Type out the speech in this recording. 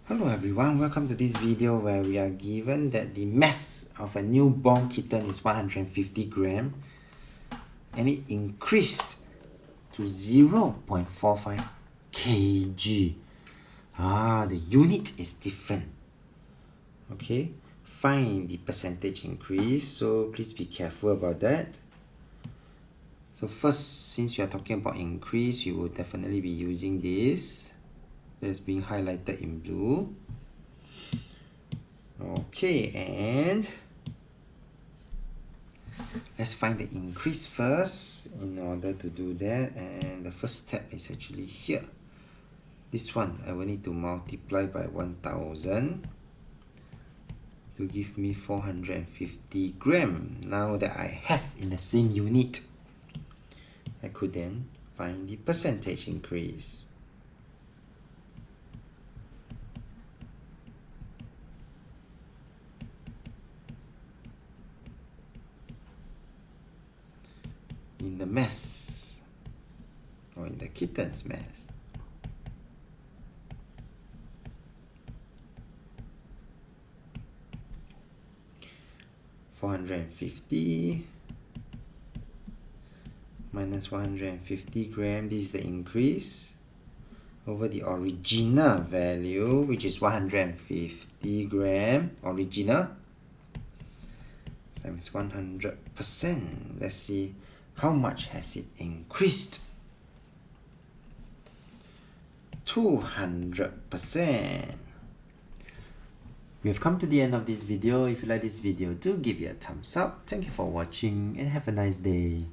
Hello everyone, welcome to this video where we are given that the mass of a newborn kitten is 150 gram and it increased to 0.45 kg. The unit is different. Okay, find the percentage increase, so please be careful about that. So first, since we are talking about increase, we will definitely be using this. That's being highlighted in blue. Okay, and let's find the increase first. In order to do that, and the first step is actually here. This one, I will need to multiply by 1000 to give me 450 gram. Now that I have in the same unit, I could then find the percentage increase. In the mass, or in the kitten's mass. $450 minus 150 gram. This is the increase over the original value, which is 150 gram original times 100%. Let's see how much has it increased. 200%. We have come to the end of this video. If you like this video, do give it a thumbs up. Thank you for watching and have a nice day.